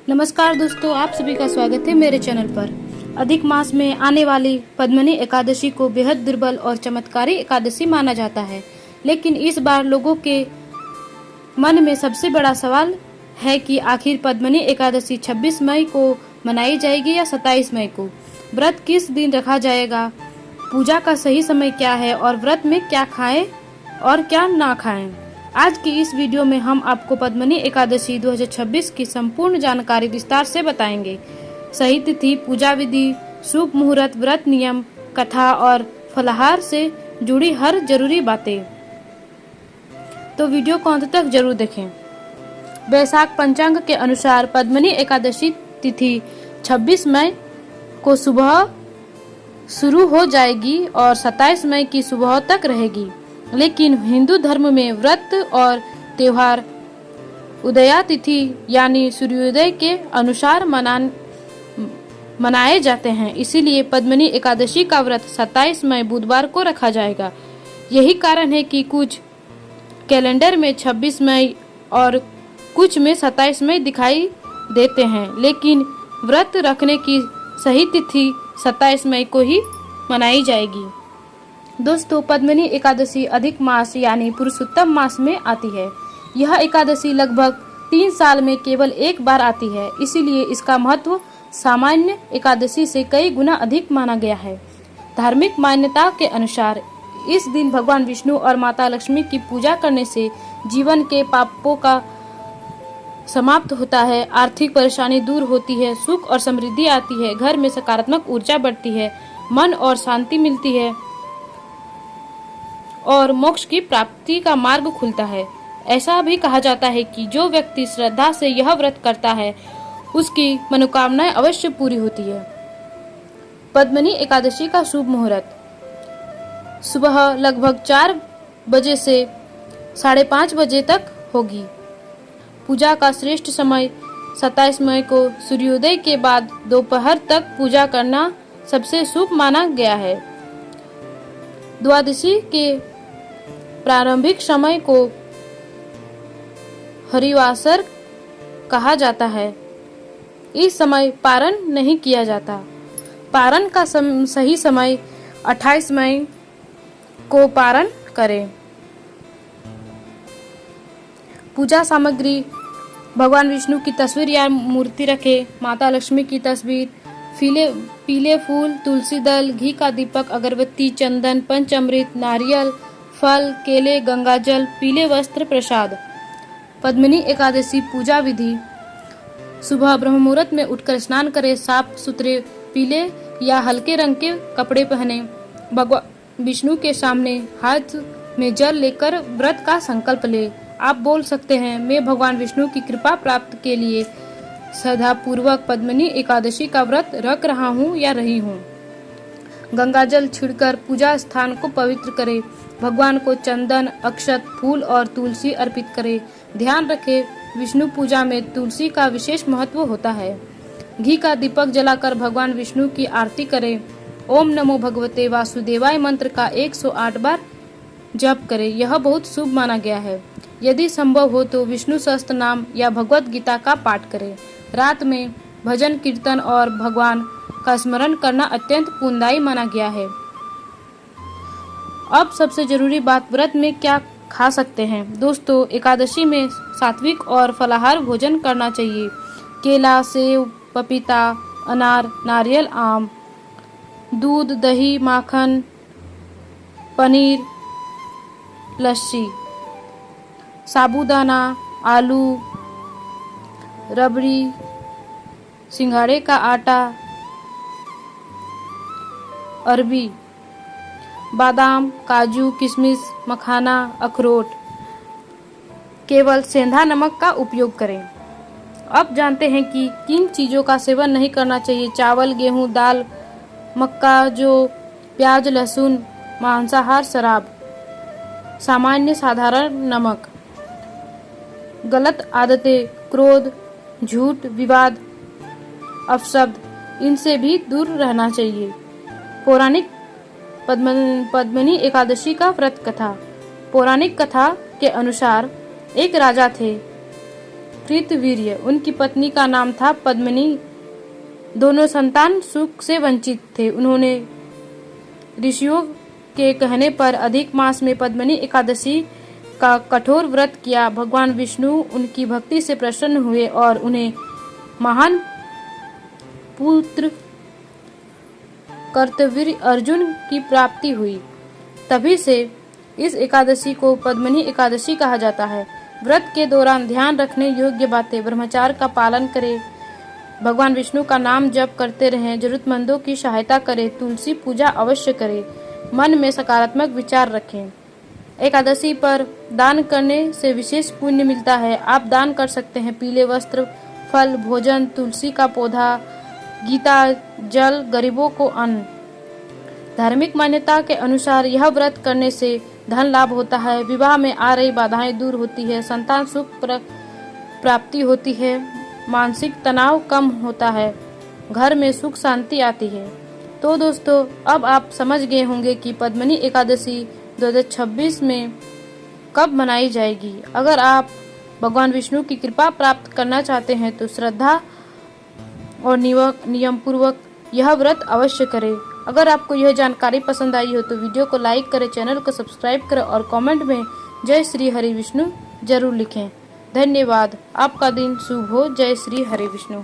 नमस्कार दोस्तों, आप सभी का स्वागत है मेरे चैनल पर। अधिक मास में आने वाली पद्मिनी एकादशी को बेहद दुर्बल और चमत्कारी एकादशी माना जाता है, लेकिन इस बार लोगों के मन में सबसे बड़ा सवाल है कि आखिर पद्मिनी एकादशी 26 मई को मनाई जाएगी या 27 मई को। व्रत किस दिन रखा जाएगा, पूजा का सही समय क्या है और व्रत में क्या खाएं और क्या ना खाएं। आज की इस वीडियो में हम आपको पद्मिनी एकादशी 2026 की संपूर्ण जानकारी विस्तार से बताएंगे। सही तिथि, पूजा विधि, शुभ मुहूर्त, व्रत नियम, कथा और फलाहार से जुड़ी हर जरूरी बातें। तो वीडियो को अंत तक जरूर देखें। वैशाख पंचांग के अनुसार पद्मिनी एकादशी तिथि 26 मई को सुबह शुरू हो जाएगी और 27 मई की सुबह तक रहेगी। लेकिन हिंदू धर्म में व्रत और त्योहार उदया तिथि यानी सूर्योदय के अनुसार मनाए जाते हैं। इसीलिए पद्मिनी एकादशी का व्रत 27 मई बुधवार को रखा जाएगा। यही कारण है कि कुछ कैलेंडर में 26 मई और कुछ में 27 मई दिखाई देते हैं, लेकिन व्रत रखने की सही तिथि 27 मई को ही मनाई जाएगी। दोस्तों, पद्मिनी एकादशी अधिक मास यानी पुरुषोत्तम मास में आती है। यह एकादशी लगभग 3 साल में केवल एक बार आती है, इसीलिए इसका महत्व सामान्य एकादशी से कई गुना अधिक माना गया है। धार्मिक मान्यता के अनुसार इस दिन भगवान विष्णु और माता लक्ष्मी की पूजा करने से जीवन के पापों का समाप्त होता है, आर्थिक परेशानी दूर होती है, सुख और समृद्धि आती है, घर में सकारात्मक ऊर्जा बढ़ती है, मन और शांति मिलती है और मोक्ष की प्राप्ति का मार्ग खुलता है। ऐसा भी कहा जाता है कि जो व्यक्ति श्रद्धा से यह व्रत करता है उसकी मनोकामनाएं अवश्य पूरी होती है। पद्मिनी एकादशी का शुभ मुहूर्त सुबह लगभग 4 बजे से 5:30 बजे तक होगी। पूजा का श्रेष्ठ समय 27 मई को सूर्योदय के बाद दोपहर तक पूजा करना सबसे शुभ माना गया है। द्वादशी के प्रारंभिक समय को हरिवासर कहा जाता है। इस समय पारण नहीं किया जाता। पारण का सही समय 28 मई को पारण करें। पूजा सामग्री: भगवान विष्णु की तस्वीर या मूर्ति रखें, माता लक्ष्मी की तस्वीर, पीले फूल, तुलसी दल, घी का दीपक, अगरबत्ती, चंदन, पंचामृत, नारियल, फल, केले, गंगाजल, पीले वस्त्र, प्रसाद। पद्मिनी एकादशी पूजा विधि: सुबह ब्रह्म मुहूर्त में उठकर स्नान करें, साफ सुथरे पीले या हल्के रंग के कपड़े पहने, भगवान विष्णु के सामने हाथ में जल लेकर व्रत का संकल्प ले। आप बोल सकते हैं, मैं भगवान विष्णु की कृपा प्राप्त के लिए श्रद्धा पूर्वक पद्मिनी एकादशी का व्रत रख रहा हूँ या रही हूँ। गंगाजल छिड़कर पूजा स्थान को पवित्र करें। भगवान को चंदन, अक्षत, फूल और तुलसी अर्पित करें। ध्यान रखें, विष्णु पूजा में तुलसी का विशेष महत्व होता है। घी का दीपक जलाकर भगवान विष्णु की आरती करें। ओम नमो भगवते वासुदेवाय मंत्र का 108 बार जप करें। यह बहुत शुभ माना गया है। यदि संभव हो तो विष्णु सहस्त्र नाम या भगवत गीता का पाठ करें। रात में भजन कीर्तन और भगवान का स्मरण करना अत्यंत पुण्यदायी माना गया है। अब सबसे जरूरी बात, व्रत में क्या खा सकते हैं। दोस्तों, एकादशी में सात्विक और फलाहार भोजन करना चाहिए। केला, सेब, पपीता, अनार, नारियल, आम, दूध, दही, माखन, पनीर, लस्सी, साबूदाना, आलू, रबड़ी, सिंघाड़े का आटा, अरबी, बादाम, काजू, किशमिश, मखाना, अखरोट। केवल सेंधा नमक का उपयोग करें। अब जानते हैं कि किन चीज़ों का सेवन नहीं करना चाहिए। चावल, गेहूं, दाल, मक्का, जौ, प्याज, लहसुन, मांसाहार, शराब, सामान्य साधारण नमक। गलत आदतें: क्रोध, झूठ, विवाद, अपशब्द, इनसे भी दूर रहना चाहिए। पौराणिक पद्मिनी एकादशी का व्रत कथा। पौराणिक कथा के अनुसार एक राजा थे। प्रीतवीर्य। उनकी पत्नी का नाम था पद्मिनी। दोनों संतान सुख से वंचित थे। उन्होंने ऋषियों के कहने पर अधिक मास में पद्मिनी एकादशी का कठोर व्रत किया। भगवान विष्णु उनकी भक्ति से प्रसन्न हुए और उन्हें महान पुत्र कर्तवीर अर्जुन की प्राप्ति हुई। तभी से इस एकादशी को पद्मिनी एकादशी कहा जाता है। व्रत के दौरान ध्यान रखने योग्य बातें: ब्रह्मचार्य का पालन करें, भगवान विष्णु का नाम जप करते रहें, जरूरतमंदों की सहायता करें, तुलसी पूजा अवश्य करें, मन में सकारात्मक विचार रखें। एकादशी पर दान करने से विशेष पुण्य मिलता है। आप दान कर सकते हैं पीले वस्त्र, फल, भोजन, तुलसी का पौधा, गीता, जल, गरीबों को अन्न। धार्मिक मान्यता के अनुसार यह व्रत करने से धन लाभ होता है, विवाह में आ रही बाधाएं दूर होती है, संतान सुख प्राप्ति होती है, मानसिक तनाव कम होता है, घर में सुख शांति आती है। तो दोस्तों, अब आप समझ गए होंगे कि पद्मिनी एकादशी 2026 में कब मनाई जाएगी। अगर आप भगवान विष्णु की कृपा प्राप्त करना चाहते हैं तो श्रद्धा और नियम पूर्वक यह व्रत अवश्य करें। अगर आपको यह जानकारी पसंद आई हो तो वीडियो को लाइक करें, चैनल को सब्सक्राइब करें और कमेंट में जय श्री हरि विष्णु जरूर लिखें। धन्यवाद। आपका दिन शुभ हो। जय श्री हरि विष्णु।